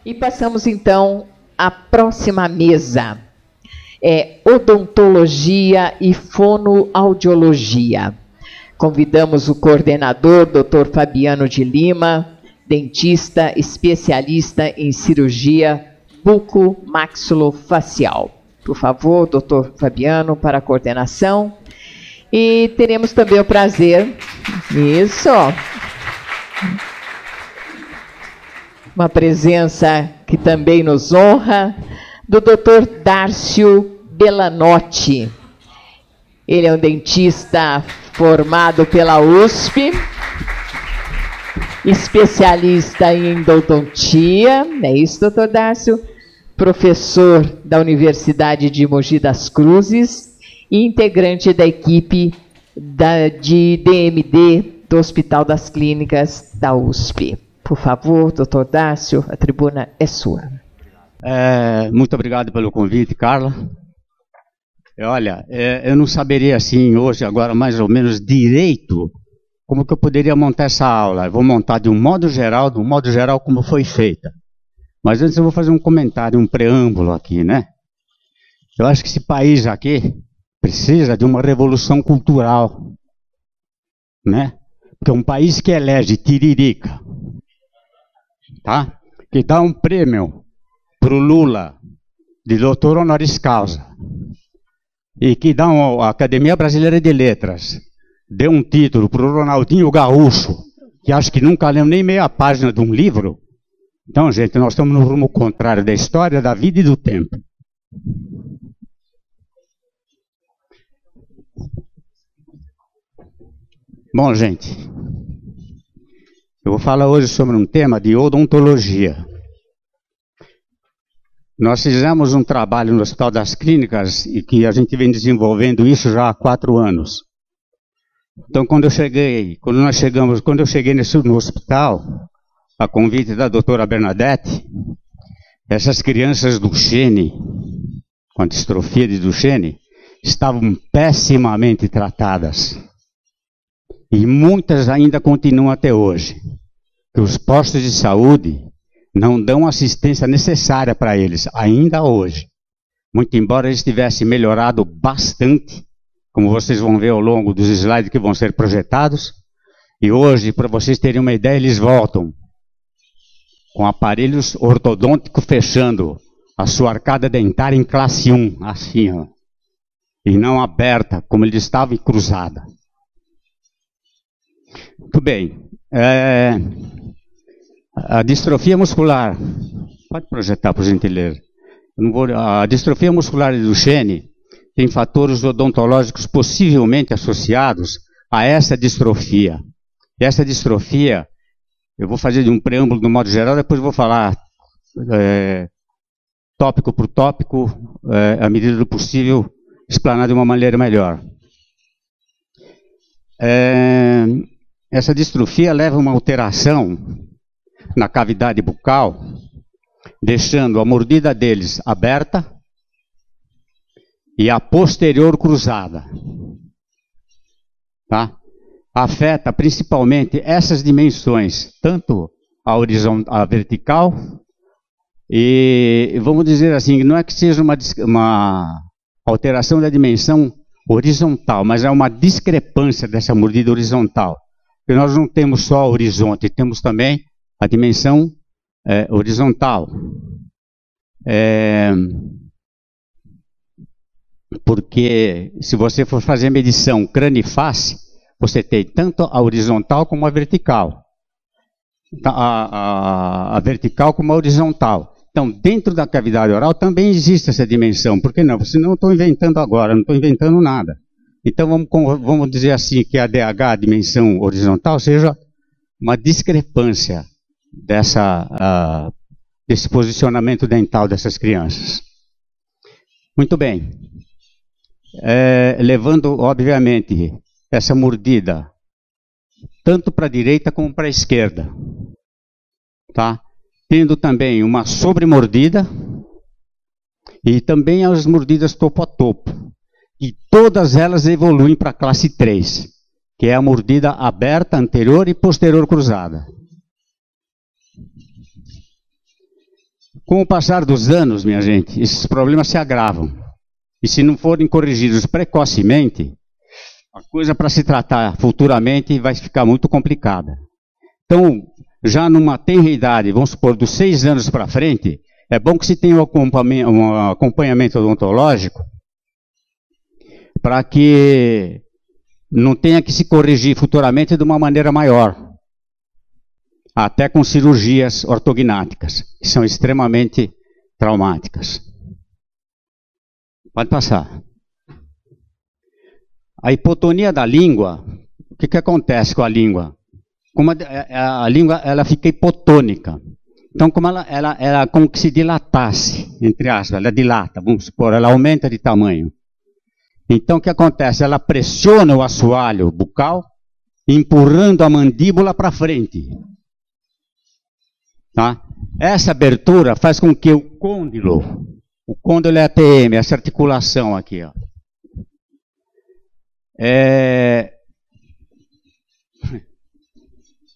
E passamos, então, à próxima mesa. É odontologia e fonoaudiologia. Convidamos o coordenador, Dr. Fabiano de Lima, dentista especialista em cirurgia buco-maxilofacial. Por favor, Dr. Fabiano, para a coordenação. E teremos também o prazer, uma presença que também nos honra, do Dr. Dárcio Belanotti. Ele é um dentista formado pela USP, especialista em endodontia, não é isso, doutor Dárcio? Professor da Universidade de Mogi das Cruzes e integrante da equipe de DMD do Hospital das Clínicas da USP. Por favor, doutor Dárcio, a tribuna é sua. Muito obrigado pelo convite, Carla. Olha, eu não saberia assim hoje, agora mais ou menos direito, como que eu poderia montar essa aula. Eu vou montar de um modo geral como foi feita. Mas antes eu vou fazer um comentário, um preâmbulo aqui, né? Eu acho que esse país aqui precisa de uma revolução cultural, né? Porque é um país que elege Tiririca, tá? Que dá um prêmio para o Lula de doutor honoris causa e que dá a Academia Brasileira de Letras deu um título para o Ronaldinho Gaúcho, que acho que nunca leu nem meia página de um livro. Então, gente, nós estamos no rumo contrário da história, da vida e do tempo. Bom, gente, eu vou falar hoje sobre um tema de odontologia. Nós fizemos um trabalho no Hospital das Clínicas e que a gente vem desenvolvendo isso já há 4 anos. Então, quando eu cheguei no hospital, a convite da doutora Bernadette, essas crianças Duchenne, com a distrofia de Duchenne, estavam pessimamente tratadas. E muitas ainda continuam até hoje. Que os postos de saúde não dão assistência necessária para eles, ainda hoje. Muito embora eles tivessem melhorado bastante, como vocês vão ver ao longo dos slides que vão ser projetados. E hoje, para vocês terem uma ideia, eles voltam com aparelhos ortodônticos fechando a sua arcada dentária em classe 1, assim, ó, e não aberta, como ele estava, e cruzada. Muito bem. A distrofia muscular, pode projetar, por gentileza. A distrofia muscular de Duchenne tem fatores odontológicos possivelmente associados a essa distrofia. E essa distrofia, eu vou fazer de um preâmbulo do modo geral, depois vou falar tópico por tópico, à medida do possível, explanar de uma maneira melhor. Essa distrofia leva a uma alteração na cavidade bucal, deixando a mordida deles aberta e a posterior cruzada. Tá? Afeta principalmente essas dimensões, tanto a vertical, e vamos dizer assim, não é que seja uma alteração da dimensão horizontal, mas é uma discrepância dessa mordida horizontal. Porque nós não temos só o horizonte, temos também a dimensão horizontal. Porque se você for fazer medição crânio e face, você tem tanto a horizontal como a vertical. A vertical como a horizontal. Então, dentro da cavidade oral também existe essa dimensão. Por que não? Senão eu estou inventando agora, não estou inventando nada. Então, vamos dizer assim, que a DH, a dimensão horizontal, seja uma discrepância desse posicionamento dental dessas crianças. Muito bem. Levando, obviamente, essa mordida tanto para a direita como para a esquerda. Tá? Tendo também uma sobremordida e também as mordidas topo a topo. E todas elas evoluem para a classe 3, que é a mordida aberta, anterior e posterior cruzada. Com o passar dos anos, minha gente, esses problemas se agravam. E se não forem corrigidos precocemente, a coisa para se tratar futuramente vai ficar muito complicada. Então, já numa tenra idade, vamos supor, dos 6 anos para frente, é bom que se tenha um acompanhamento odontológico para que não tenha que se corrigir futuramente de uma maneira maior. Até com cirurgias ortognáticas, que são extremamente traumáticas. Pode passar. A hipotonia da língua, o que acontece com a língua? Como a língua ela fica hipotônica. Então, como ela como que se dilatasse, entre aspas, ela dilata, vamos supor, ela aumenta de tamanho. Então, o que acontece? Ela pressiona o assoalho bucal, empurrando a mandíbula para frente. Tá? Essa abertura faz com que o côndilo é a TM, essa articulação aqui, ó,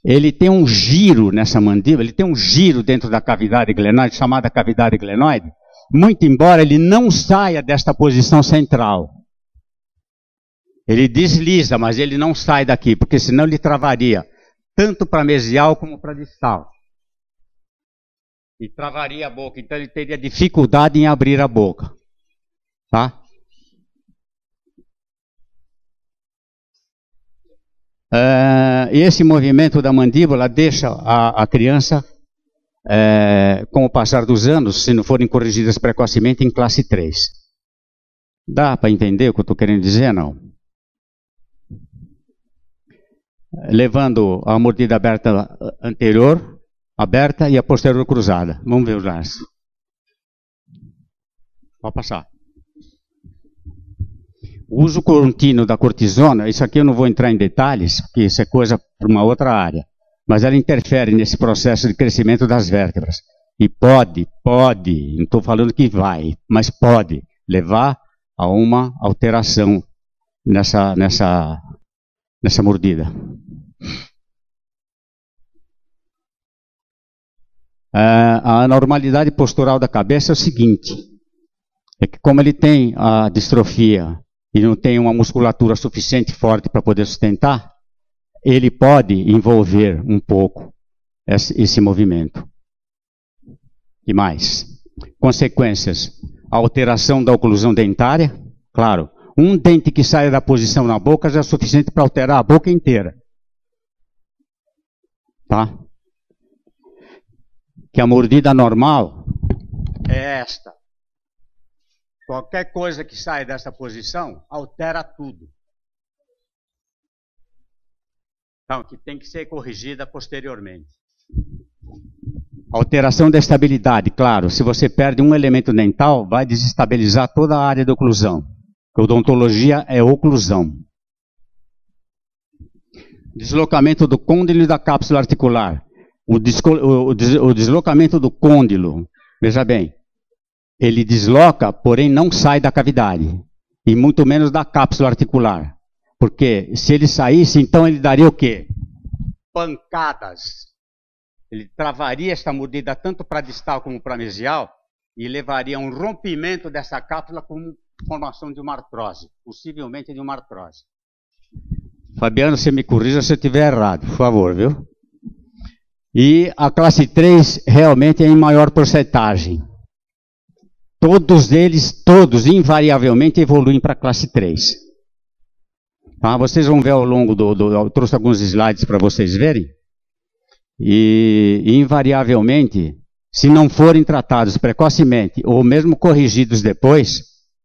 ele tem um giro nessa mandíbula, ele tem um giro dentro da cavidade glenoide, chamada cavidade glenoide, muito embora ele não saia desta posição central. Ele desliza, mas ele não sai daqui, porque senão ele travaria tanto para mesial como para distal. E travaria a boca, então ele teria dificuldade em abrir a boca. Tá? Esse movimento da mandíbula deixa a criança, com o passar dos anos, se não forem corrigidas precocemente, em classe 3. Dá para entender o que eu estou querendo dizer, não? Levando a mordida aberta anterior, aberta e a posterior cruzada. Vamos ver os lados. Pode passar. O uso contínuo da cortisona, isso aqui eu não vou entrar em detalhes, porque isso é coisa para uma outra área, mas ela interfere nesse processo de crescimento das vértebras. E pode, não estou falando que vai, mas pode levar a uma alteração nessa mordida. A anormalidade postural da cabeça é o seguinte, é que como ele tem a distrofia e não tem uma musculatura suficiente forte para poder sustentar, ele pode envolver um pouco esse movimento. E mais? Consequências, a alteração da oclusão dentária, claro, um dente que saia da posição na boca já é suficiente para alterar a boca inteira. Tá? Que a mordida normal é esta. Qualquer coisa que saia dessa posição altera tudo. Então, que tem que ser corrigida posteriormente. Alteração da estabilidade, claro. Se você perde um elemento dental, vai desestabilizar toda a área da oclusão. Odontologia é oclusão. Deslocamento do côndilo e da cápsula articular. O deslocamento do côndilo, veja bem, ele desloca, porém não sai da cavidade, e muito menos da cápsula articular. Porque se ele saísse, então ele daria o quê? Pancadas. Ele travaria esta mordida tanto para distal como para mesial, e levaria a um rompimento dessa cápsula com formação de uma artrose, possivelmente de uma artrose. Fabiano, você me corrija se eu estiver errado, por favor, viu? E a classe 3 realmente é em maior porcentagem. Todos eles, invariavelmente, evoluem para a classe 3. Tá? Vocês vão ver ao longo eu trouxe alguns slides para vocês verem. E invariavelmente, se não forem tratados precocemente, ou mesmo corrigidos depois,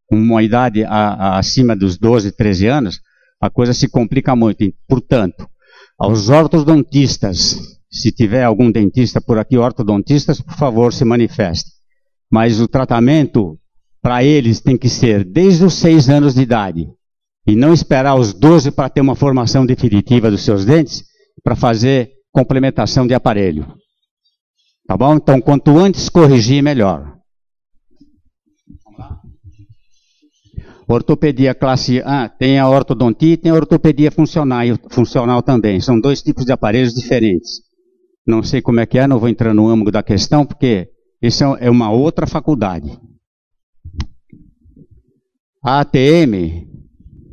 com uma idade acima dos 12, 13 anos, a coisa se complica muito. E, portanto, aos ortodontistas, se tiver algum dentista por aqui, ortodontistas, por favor, se manifeste. Mas o tratamento para eles tem que ser desde os 6 anos de idade. E não esperar os 12 para ter uma formação definitiva dos seus dentes, para fazer complementação de aparelho. Tá bom? Então, quanto antes corrigir, melhor. Vamos lá. Ortopedia classe A, tem a ortodontia e tem a ortopedia funcional também. São 2 tipos de aparelhos diferentes. Não sei como é que é, não vou entrar no âmago da questão, porque Isso é uma outra faculdade. A ATM,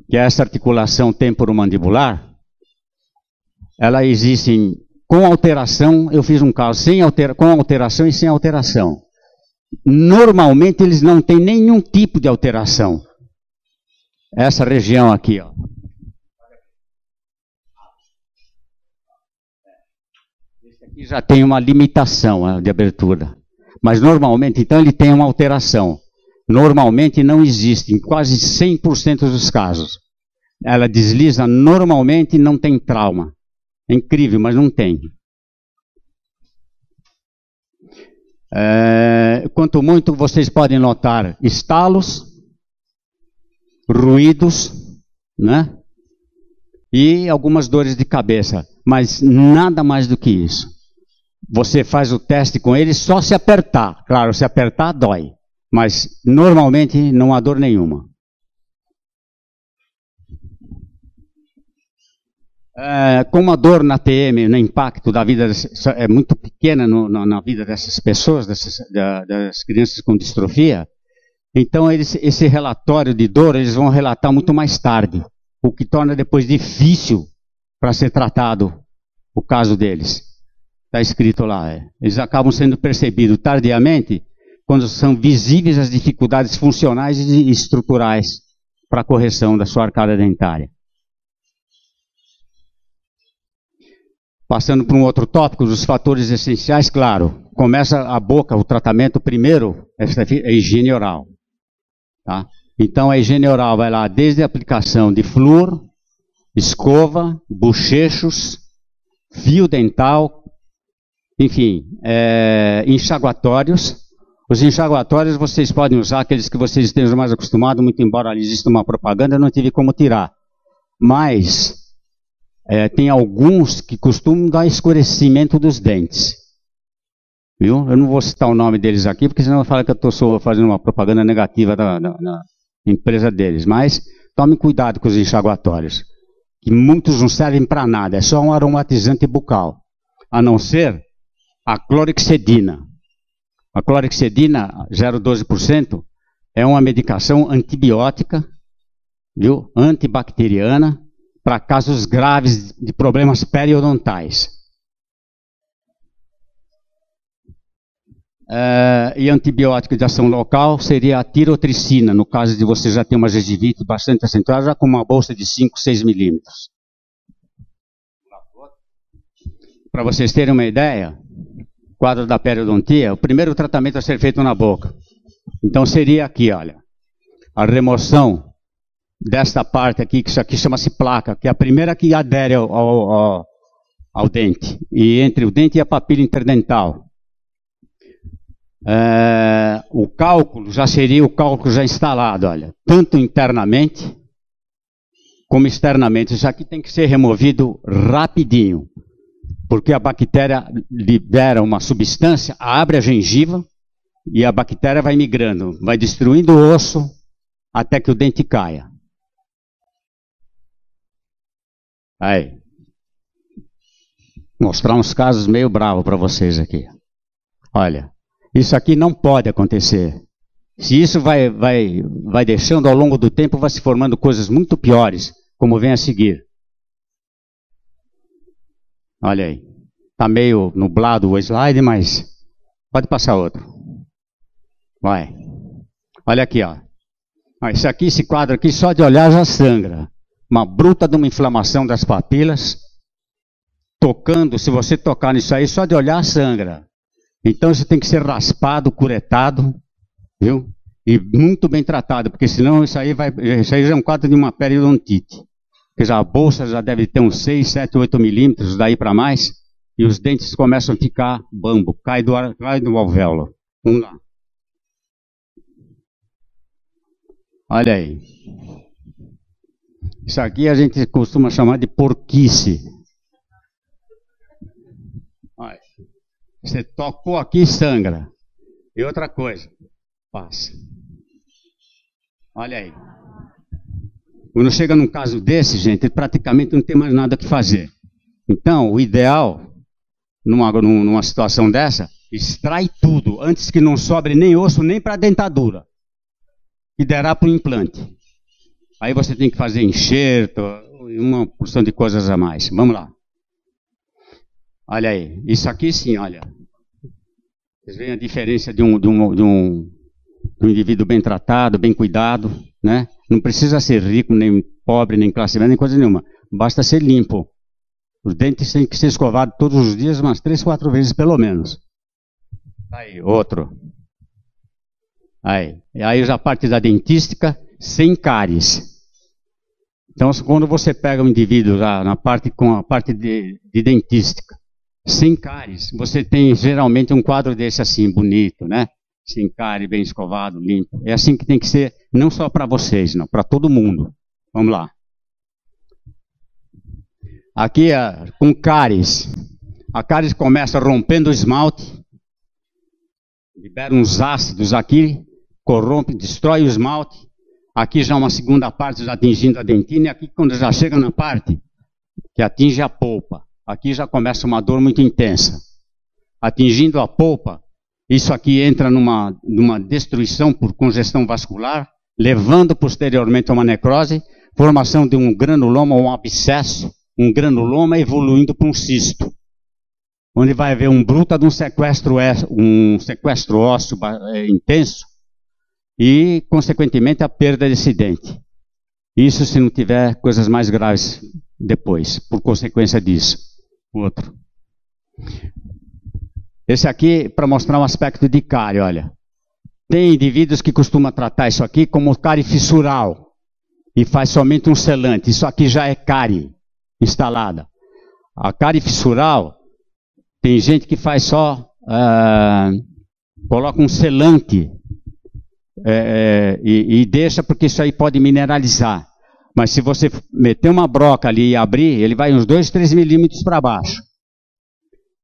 que é essa articulação temporomandibular, ela existe com alteração. Eu fiz um caso com alteração e sem alteração. Normalmente eles não têm nenhum tipo de alteração. Essa região aqui, ó. Esse aqui já tem uma limitação de abertura. Mas normalmente, então, ele tem uma alteração. Normalmente não existe, em quase 100% dos casos. Ela desliza normalmente e não tem trauma. É incrível, mas não tem. Quanto muito vocês podem notar estalos, ruídos, né? E algumas dores de cabeça, mas nada mais do que isso. Você faz o teste com ele só se apertar. Claro, se apertar dói, mas normalmente não há dor nenhuma. Como a dor na TM, no impacto da vida, é muito pequena na vida dessas pessoas, das crianças com distrofia, então esse relatório de dor eles vão relatar muito mais tarde, o que torna depois difícil para ser tratado o caso deles. Está escrito lá. Eles acabam sendo percebidos tardiamente quando são visíveis as dificuldades funcionais e estruturais para a correção da sua arcada dentária. Passando para um outro tópico, dos fatores essenciais, claro, começa a boca, o tratamento primeiro é a higiene oral. Tá? Então a higiene oral vai lá desde a aplicação de flúor, escova, bochechos, fio dental, enfim, enxaguatórios. Os enxaguatórios vocês podem usar, aqueles que vocês estejam mais acostumados, muito embora exista uma propaganda, eu não tive como tirar. Mas tem alguns que costumam dar escurecimento dos dentes. Viu? Eu não vou citar o nome deles aqui, porque senão eu falo que eu estou fazendo uma propaganda negativa da empresa deles. Mas tomem cuidado com os enxaguatórios, que muitos não servem para nada, é só um aromatizante bucal, a não ser a clorexidina. A clorexidina, 0,12%, é uma medicação antibiótica, viu? Antibacteriana, para casos graves de problemas periodontais. E antibiótico de ação local seria a tirotricina, no caso de você já ter uma gengivite bastante acentuada, já com uma bolsa de 5, 6 milímetros. Para vocês terem uma ideia, quadro da periodontia, o primeiro tratamento a ser feito na boca. Então seria aqui, olha, a remoção desta parte aqui, que isso aqui chama-se placa, que é a primeira que adere ao dente, e entre o dente e a papila interdental. O cálculo já seria o cálculo já instalado, olha, tanto internamente como externamente. Isso aqui tem que ser removido rapidinho, porque a bactéria libera uma substância, abre a gengiva e a bactéria vai migrando, vai destruindo o osso até que o dente caia. Aí, mostrar uns casos meio bravos para vocês aqui. Olha, isso aqui não pode acontecer. Se isso vai deixando ao longo do tempo, vai se formando coisas muito piores, como vem a seguir. Olha aí, está meio nublado o slide, mas pode passar outro. Vai. Olha aqui, ó. Isso aqui, esse quadro aqui, só de olhar já sangra. Uma bruta de uma inflamação das papilas. Tocando, se você tocar nisso aí, só de olhar sangra. Então isso tem que ser raspado, curetado, viu? E muito bem tratado, porque senão isso aí já é um quadro de uma periodontite. Porque a bolsa já deve ter uns 6, 7, 8 milímetros, daí para mais, e os dentes começam a ficar bambo, cai do alvéolo. Vamos lá. Olha aí. Isso aqui a gente costuma chamar de porquice. Olha. Você tocou aqui e sangra. E outra coisa, passa. Olha aí. Quando chega num caso desse, gente, praticamente não tem mais nada que fazer. Então, o ideal, numa situação dessa, Extrai tudo, antes que não sobre nem osso, nem para a dentadura. E derá para o implante. Aí você tem que fazer enxerto, uma porção de coisas a mais. Vamos lá. Olha aí, isso aqui sim, olha. Vocês veem a diferença de um indivíduo bem tratado, bem cuidado, né? Não precisa ser rico, nem pobre, nem classe média, nem coisa nenhuma. Basta ser limpo. Os dentes têm que ser escovados todos os dias, umas 3, 4 vezes pelo menos. Aí, outro. Aí já a parte da dentística, sem cáries. Então, quando você pega um indivíduo já com a parte de dentística, sem cáries, você tem geralmente um quadro desse assim, bonito, né? Sem cárie, bem escovado, limpo. É assim que tem que ser, não só para vocês, não, para todo mundo. Vamos lá. Aqui, com cáries. A cáries começa rompendo o esmalte, libera uns ácidos aqui, corrompe, destrói o esmalte. Aqui já uma segunda parte já atingindo a dentina, e aqui quando já chega na parte que atinge a polpa, aqui já começa uma dor muito intensa. Atingindo a polpa, isso aqui entra numa destruição por congestão vascular, levando posteriormente a uma necrose, formação de um granuloma ou um abscesso, um granuloma evoluindo para um cisto, onde vai haver um bruta de um sequestro ósseo intenso, e, consequentemente, a perda desse dente. Isso se não tiver coisas mais graves depois, por consequência disso. Outro. Esse aqui, para mostrar um aspecto de cárie, olha. Tem indivíduos que costumam tratar isso aqui como cárie fissural, e faz somente um selante. Isso aqui já é cárie instalada. A cárie fissural, tem gente que faz só, coloca um selante, e deixa, porque isso aí pode mineralizar. Mas se você meter uma broca ali e abrir, ele vai uns 2, 3 milímetros para baixo.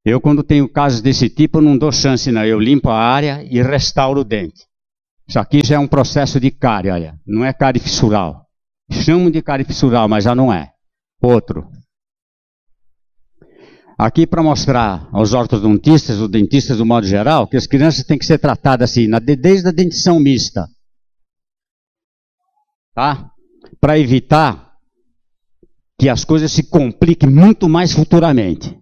Eu, quando tenho casos desse tipo, não dou chance, não. Eu limpo a área e restauro o dente. Isso aqui já é um processo de cárie, olha. Não é cárie fissural. Chamam de cárie fissural, mas já não é. Outro. Aqui para mostrar aos ortodontistas, os dentistas do modo geral, que as crianças têm que ser tratadas assim, desde a dentição mista. Tá? Para evitar que as coisas se compliquem muito mais futuramente.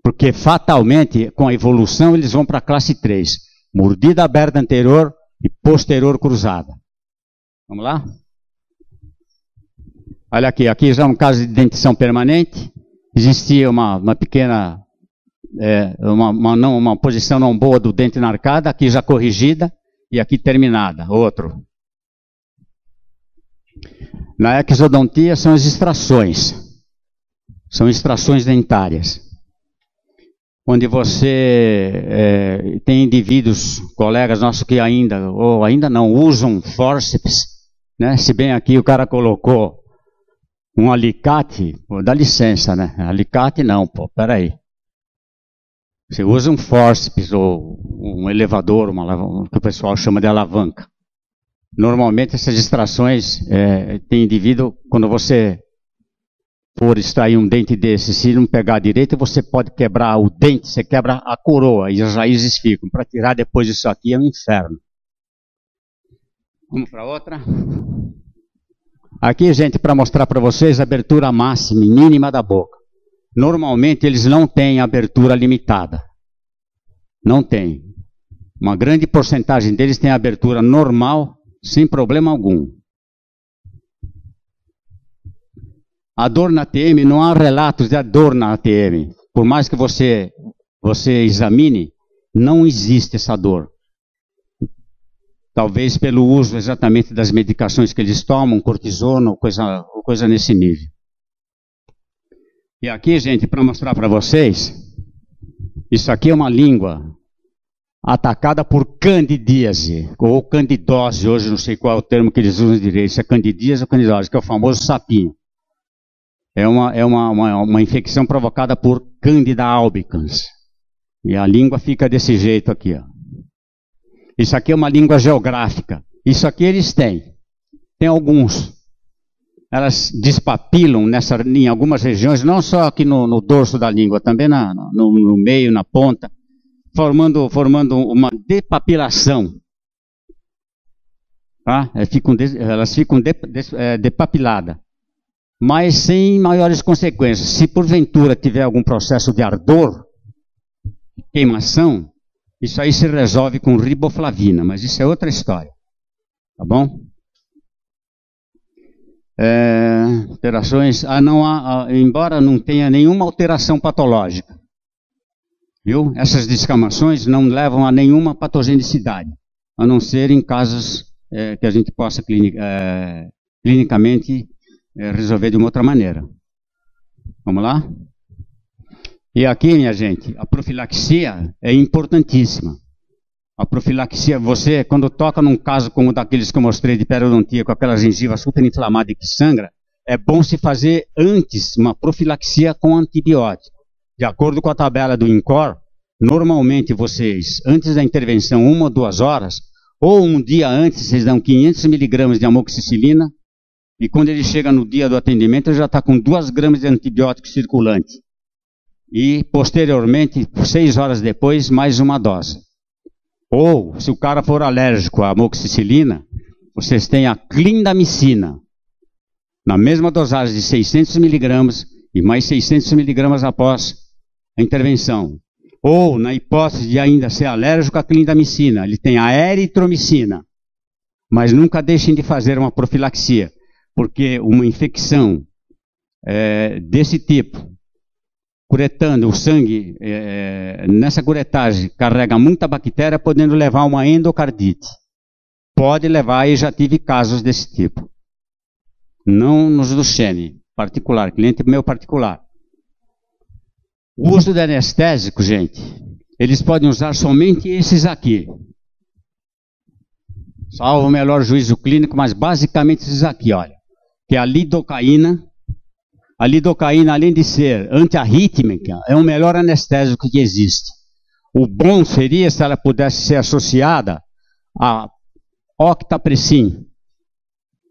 Porque fatalmente, com a evolução, eles vão para a classe 3. Mordida aberta anterior e posterior cruzada. Vamos lá? Olha aqui, aqui já é um caso de dentição permanente. Existia uma pequena, uma posição não boa do dente na arcada, aqui já corrigida e aqui terminada. Outro. Na exodontia são as extrações. São extrações dentárias. Onde você tem indivíduos, colegas nossos que ainda não usam fórceps, né? Se bem aqui o cara colocou um alicate, dá licença, né? Alicate não, pô, peraí. Você usa um fórceps ou um elevador, que o pessoal chama de alavanca. Normalmente essas extrações, tem indivíduo, quando você for extrair um dente desse, se não pegar direito, você pode quebrar o dente, você quebra a coroa e as raízes ficam. Para tirar depois disso aqui é um inferno. Vamos para outra. Aqui, gente, para mostrar para vocês a abertura máxima e mínima da boca. Normalmente eles não têm abertura limitada. Não tem. Uma grande porcentagem deles tem abertura normal, sem problema algum. A dor na ATM, não há relatos de dor na ATM. Por mais que você examine, não existe essa dor. Talvez pelo uso exatamente das medicações que eles tomam, cortisona ou coisa nesse nível. E aqui, gente, para mostrar para vocês, isso aqui é uma língua atacada por candidíase, ou candidose, hoje não sei qual é o termo que eles usam direito, se é candidíase ou candidose, que é o famoso sapinho. É uma infecção provocada por Candida albicans. E a língua fica desse jeito aqui, ó. Isso aqui é uma língua geográfica. Isso aqui eles têm. Tem alguns. Elas despapilam em algumas regiões, não só aqui no dorso da língua, também no meio, na ponta. formando uma depapilação. Tá? Elas ficam depapiladas, mas sem maiores consequências. Se porventura tiver algum processo de ardor, queimação, isso aí se resolve com riboflavina, mas isso é outra história. Tá bom? Alterações, embora não tenha nenhuma alteração patológica, viu? Essas descamações não levam a nenhuma patogenicidade, a não ser em casos que a gente possa clinicamente resolver de uma outra maneira. Vamos lá? E aqui, minha gente, a profilaxia é importantíssima. A profilaxia, você, quando toca num caso como daqueles que eu mostrei de periodontia, com aquela gengiva super inflamada e que sangra, é bom se fazer antes uma profilaxia com antibiótico. De acordo com a tabela do INCOR, normalmente vocês, antes da intervenção, 1 ou 2 horas, ou um dia antes, vocês dão 500 miligramas de amoxicilina, e quando ele chega no dia do atendimento, ele já está com 2 gramas de antibiótico circulante. E, posteriormente, 6 horas depois, mais uma dose. Ou, se o cara for alérgico à amoxicilina, vocês têm a clindamicina, na mesma dosagem de 600 miligramas e mais 600 miligramas após a intervenção. Ou, na hipótese de ainda ser alérgico à clindamicina, ele tem a eritromicina. Mas nunca deixem de fazer uma profilaxia, porque uma infecção desse tipo, curetando o sangue, nessa curetagem, carrega muita bactéria, podendo levar a uma endocardite. Pode levar, e já tive casos desse tipo. Não nos do Xene, particular, cliente meu particular. O uso de anestésico, gente, eles podem usar somente esses aqui. Salvo o melhor juízo clínico, mas basicamente esses aqui, olha. Que é a lidocaína. A lidocaína, além de ser antiarrítmica, é o melhor anestésico que existe. O bom seria se ela pudesse ser associada a octapressin.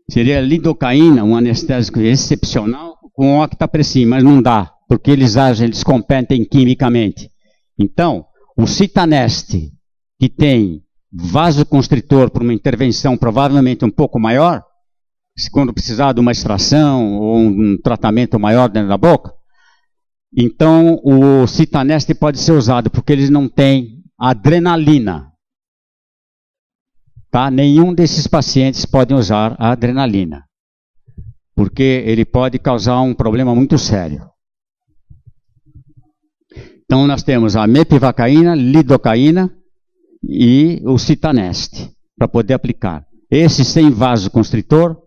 Seria a lidocaína, um anestésico excepcional, com octapressin, mas não dá, porque eles competem quimicamente. Então, o Citaneste, que tem vasoconstritor por uma intervenção provavelmente um pouco maior, quando precisar de uma extração ou um tratamento maior dentro da boca, então o Citaneste pode ser usado, porque eles não têm adrenalina. Tá? Nenhum desses pacientes pode usar a adrenalina, porque ele pode causar um problema muito sério. Então nós temos a mepivacaína, lidocaína e o Citaneste, para poder aplicar. Esses sem vasoconstritor,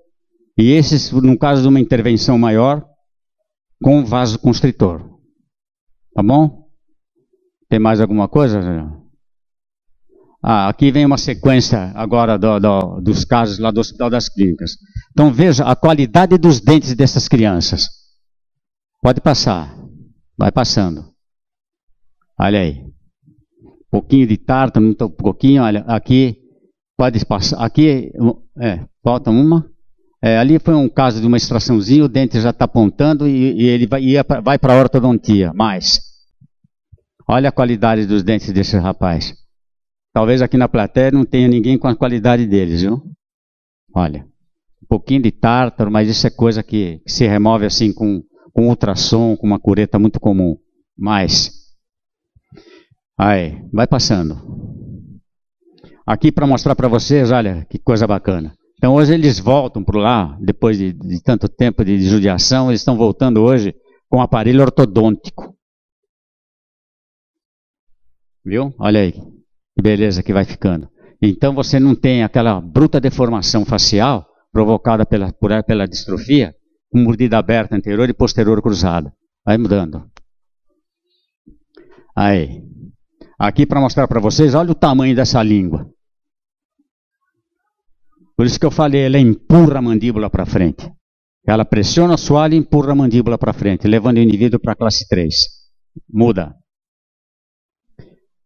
e esses, no caso de uma intervenção maior, com vasoconstritor. Tá bom? Tem mais alguma coisa? Aqui vem uma sequência agora dos casos lá do Hospital das Clínicas. Então veja a qualidade dos dentes dessas crianças. Pode passar. Vai passando. Olha aí. Um pouquinho de tártaro, um pouquinho, olha, aqui pode passar. Aqui, falta uma. Ali foi um caso de uma extraçãozinha, o dente já está apontando e ele vai para a ortodontia. Mais. Olha a qualidade dos dentes desse rapaz. Talvez aqui na plateia não tenha ninguém com a qualidade deles, viu? Olha, um pouquinho de tártaro, mas isso é coisa que se remove assim com ultrassom, com uma cureta muito comum. Mais. Aí, vai passando. Aqui para mostrar para vocês, olha, que coisa bacana. Então hoje eles voltam para lá, depois de tanto tempo de judiação, eles estão voltando hoje com um aparelho ortodôntico. Viu? Olha aí, que beleza que vai ficando. Então você não tem aquela bruta deformação facial provocada pela distrofia, com mordida aberta anterior e posterior cruzada. Vai mudando. Aí. Aqui para mostrar para vocês, olha o tamanho dessa língua. Por isso que eu falei, ela empurra a mandíbula para frente. Ela pressiona o assoalho e empurra a mandíbula para frente, levando o indivíduo para a classe 3. Muda.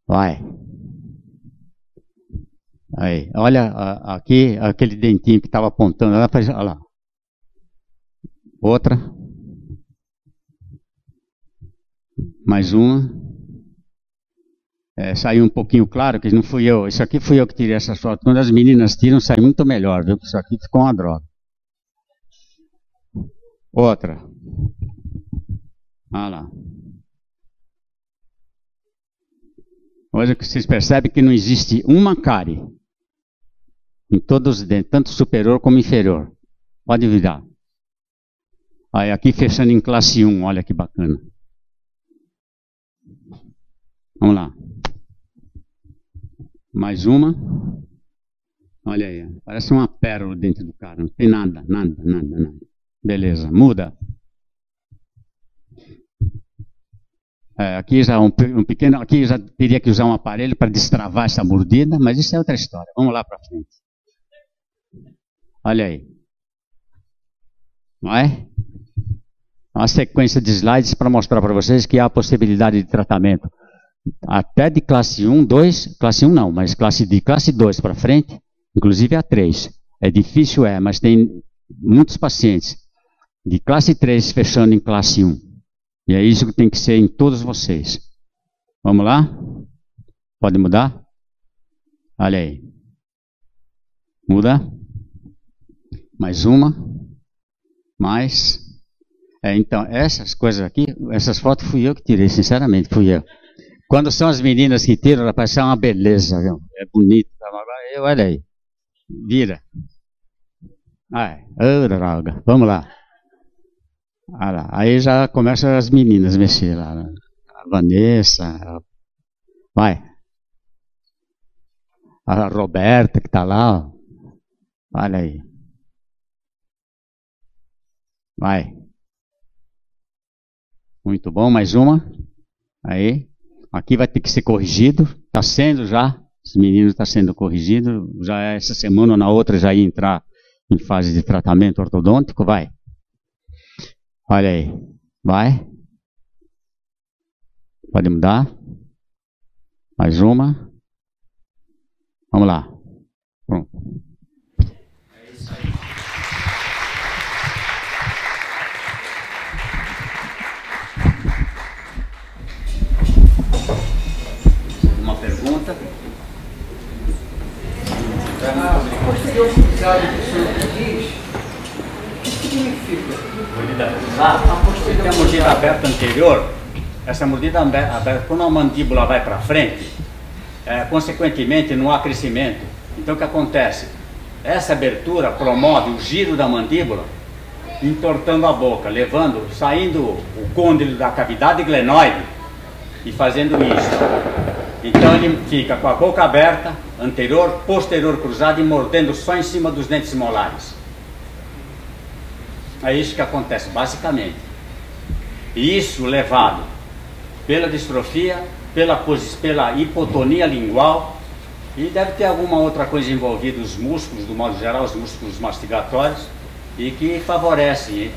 Vai. Aí, olha aqui, aquele dentinho que estava apontando. Olha lá. Outra. Mais uma. saiu um pouquinho claro, que não fui eu. Isso aqui fui eu que tirei essas fotos. Quando as meninas tiram, sai muito melhor, viu? Isso aqui ficou uma droga. Outra. Olha lá. Hoje vocês percebem que não existe uma cárie em todos os dentes, tanto superior como inferior. Pode virar. Aí aqui fechando em classe 1, olha que bacana. Vamos lá. Mais uma. Olha aí, parece uma pérola dentro do cara. Não tem nada. Beleza, muda. Aqui já um pequeno, aqui já teria que usar um aparelho para destravar essa mordida, mas isso é outra história. Vamos lá para frente. Olha aí. Não é? Uma sequência de slides para mostrar para vocês que há a possibilidade de tratamento até de classe 1, 2, classe 1 não, mas de classe 2 para frente, inclusive a 3. É difícil, mas tem muitos pacientes de classe 3 fechando em classe 1. E é isso que tem que ser em todos vocês. Vamos lá? Pode mudar? Olha aí. Muda. Mais uma. Mais. Então, essas coisas aqui, essas fotos fui eu que tirei, sinceramente, fui eu. Quando são as meninas que tiram, ela parece uma beleza, viu? É bonito. Olha aí. Vira. Droga. Vamos lá. Aí já começam as meninas a mexer lá. A Vanessa. Vai. A Roberta que está lá. Ó. Olha aí. Vai. Muito bom. Mais uma. Aí. Aqui vai ter que ser corrigido. Está sendo já. Os meninos estão sendo corrigido. Já essa semana ou na outra já ia entrar em fase de tratamento ortodôntico. Vai. Olha aí. Vai. Pode mudar. Mais uma. Vamos lá. Pronto. É isso aí. Uma pergunta? A posterior cruzada que o senhor diz, o que significa? Mordida cruzada? Tem a mordida aberta anterior. Essa mordida aberta, quando a mandíbula vai para frente, consequentemente não há crescimento. Então o que acontece? Essa abertura promove o giro da mandíbula, entortando a boca, saindo o côndilo da cavidade glenoide e fazendo isso. Então ele fica com a boca aberta, anterior, posterior cruzada e mordendo só em cima dos dentes molares. É isso que acontece, basicamente. E isso levado pela distrofia, pela hipotonia lingual, e deve ter alguma outra coisa envolvida, os músculos, do modo geral, os músculos mastigatórios, e que favorecem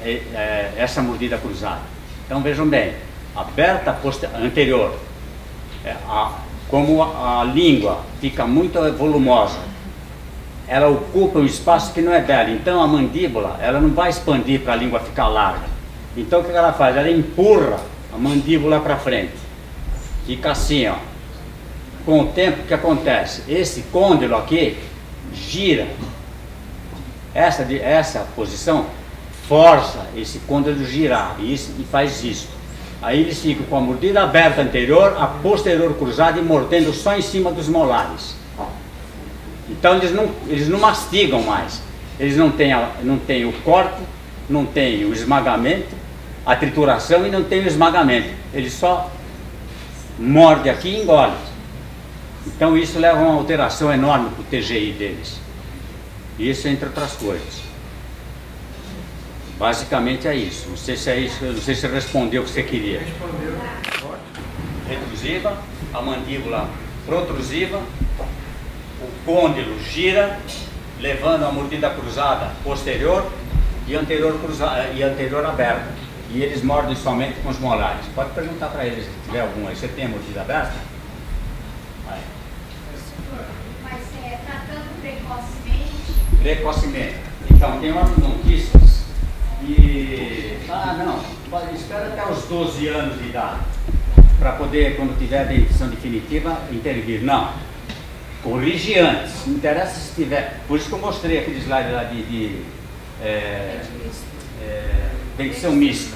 essa mordida cruzada. Então vejam bem, aberta anterior, como a língua fica muito volumosa, ela ocupa um espaço que não é dela, então a mandíbula ela não vai expandir para a língua ficar larga. Então o que ela faz? Ela empurra a mandíbula para frente, fica assim, ó. Com o tempo, o que acontece? Esse côndilo aqui gira, essa posição força esse côndilo girar e faz isso. Aí eles ficam com a mordida aberta anterior, a posterior cruzada e mordendo só em cima dos molares. Então eles não mastigam mais. Eles não têm o corte, não têm o esmagamento, a trituração e não têm o esmagamento. Eles só mordem aqui e engolem. Então isso leva a uma alteração enorme para o TGI deles. Isso entre outras coisas. Basicamente é isso. Não sei se é isso, não sei se respondeu o que você queria. Respondeu. Retrusiva, a mandíbula protrusiva, o côndilo gira, levando a mordida cruzada posterior e anterior aberta. E eles mordem somente com os molares. Pode perguntar para eles se tiver alguma aí. Você tem a mordida aberta? Vai. Mas tratando precocemente? Precocemente. Então, tem ortodontistas e... não, espera até os 12 anos de idade. para poder, quando tiver a dentição definitiva, intervir. Não. Corrige antes. Não interessa se tiver. Por isso que eu mostrei aquele slide lá de dentição mista.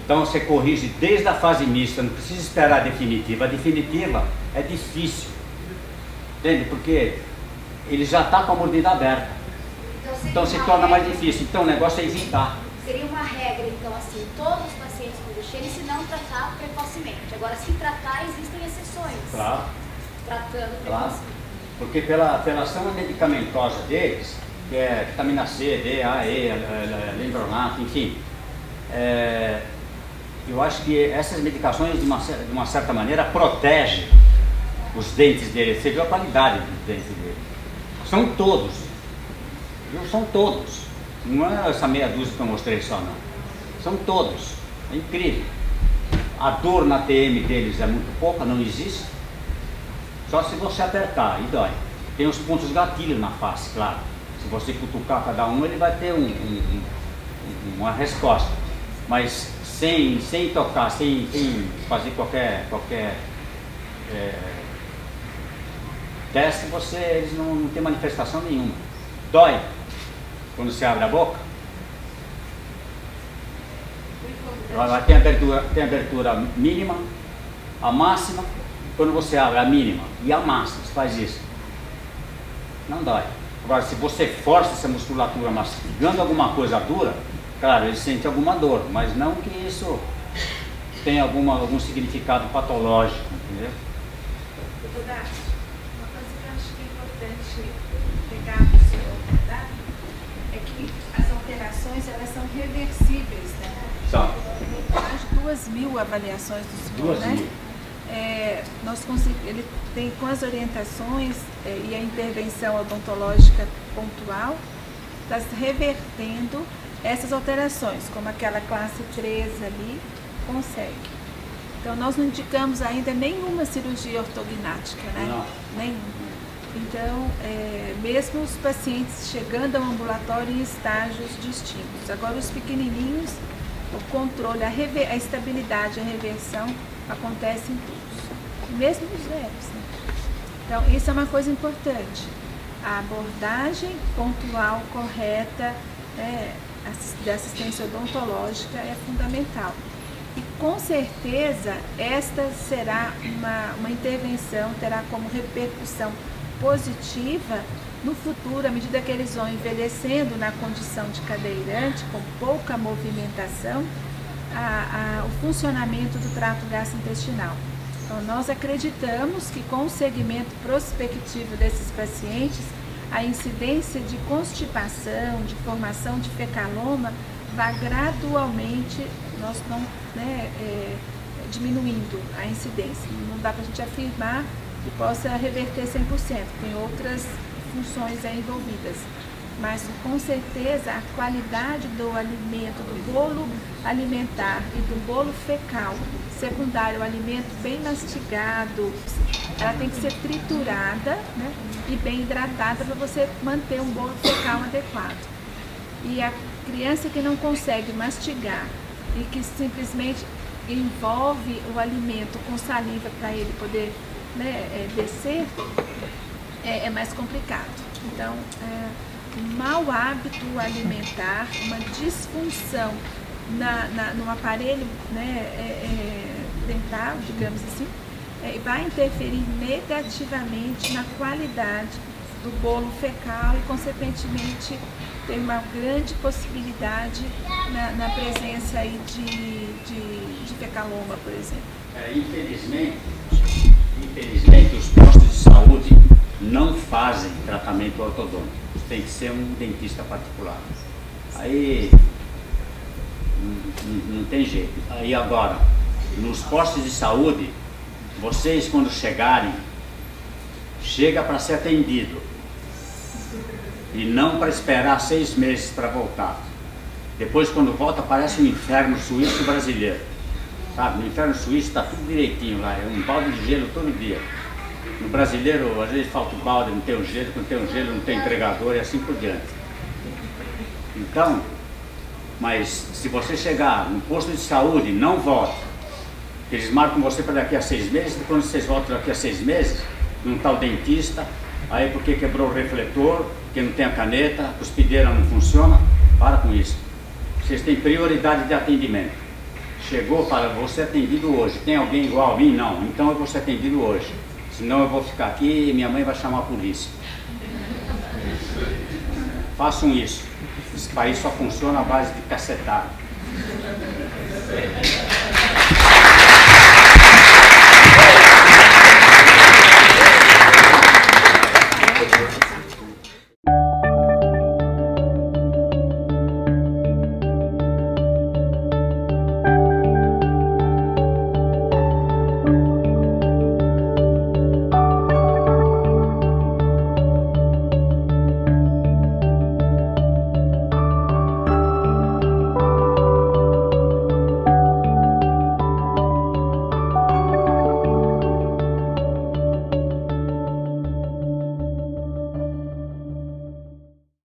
Então você corrige desde a fase mista, não precisa esperar a definitiva. A definitiva é difícil. Entende? Porque ele já está com a mordida aberta. Então se torna mais difícil. Então o negócio é evitar. Seria uma regra, então, assim, todos os pacientes com Duchenne, se não tratar precocemente. Agora, se tratar, existem exceções. Claro. Tratando precocemente. Claro. Porque pela ação medicamentosa deles, que é vitamina C, D, A, E, lendronato, enfim, eu acho que essas medicações, de uma certa maneira, protegem os dentes dele. Você viu a qualidade dos dentes dele. São todos. Viu? São todos. Não é essa meia dúzia que eu mostrei só, não. São todos. É incrível. A dor na TM deles é muito pouca, não existe. Só se você apertar, e dói. Tem os pontos gatilhos na face, claro. Se você cutucar cada um, ele vai ter uma resposta. Mas sem tocar, sem fazer qualquer teste, eles não tem manifestação nenhuma. Dói quando você abre a boca. Tem abertura mínima, a máxima. Quando você abre a mínima e a máxima, você faz isso, não dói. Agora, se você força essa musculatura mastigando alguma coisa dura, claro, ele sente alguma dor, mas não que isso tenha algum significado patológico, entendeu? Doutor Dácio, uma coisa que eu acho que é importante pegar no seu abordar é que as alterações, elas são reversíveis, né? São. Mais de 2.000 avaliações do senhor, né? Ele tem, com as orientações e a intervenção odontológica pontual, está revertendo essas alterações, como aquela classe 3 ali, consegue. Então, nós não indicamos ainda nenhuma cirurgia ortognática, né? Não. Nenhuma. Então, mesmo os pacientes chegando ao ambulatório em estágios distintos. Agora, os pequenininhos, o controle, a estabilidade, a reversão acontece em todos, mesmo nos velhos, né? Então, isso é uma coisa importante. A abordagem pontual, correta, da assistência odontológica é fundamental. E, com certeza, esta será uma intervenção, terá como repercussão positiva no futuro, à medida que eles vão envelhecendo na condição de cadeirante, com pouca movimentação, o funcionamento do trato gastrointestinal. Então, nós acreditamos que com o segmento prospectivo desses pacientes, a incidência de constipação, de formação de fecaloma, vai gradualmente, nós não, diminuindo a incidência. Não dá para a gente afirmar que possa reverter 100%, tem outras funções envolvidas. Mas, com certeza, a qualidade do alimento, do bolo alimentar e do bolo fecal, secundário, o alimento bem mastigado, ela tem que ser triturada, né, e bem hidratada para você manter um bolo fecal adequado. E a criança que não consegue mastigar e que simplesmente envolve o alimento com saliva para ele poder, descer, é mais complicado. Então, um mau hábito alimentar, uma disfunção no aparelho dental, digamos assim, vai interferir negativamente na qualidade do bolo fecal e, consequentemente, ter uma grande possibilidade na presença aí de fecaloma, por exemplo. Infelizmente, os postos de saúde não fazem tratamento ortodôntico. Tem que ser um dentista particular. Aí não tem jeito. Aí agora, nos postos de saúde, vocês quando chegarem, chega para ser atendido e não para esperar 6 meses para voltar. Depois, quando volta, parece um inferno suíço brasileiro, sabe? No inferno suíço está tudo direitinho lá, é um balde de gelo todo dia. No brasileiro, às vezes falta o balde, não tem o gelo, quando tem o gelo não tem entregador e assim por diante. Então, mas se você chegar no posto de saúde, não volta, Eles marcam você para daqui a 6 meses, e quando vocês voltam daqui a 6 meses, não está o dentista, aí porque quebrou o refletor, porque não tem a caneta, a cuspideira não funciona. Para com isso. Vocês têm prioridade de atendimento. Chegou, fala, vou ser atendido hoje. Tem alguém igual a mim? Não. Então eu vou ser atendido hoje. Senão eu vou ficar aqui e minha mãe vai chamar a polícia. Façam isso. Esse país só funciona à base de cacetada.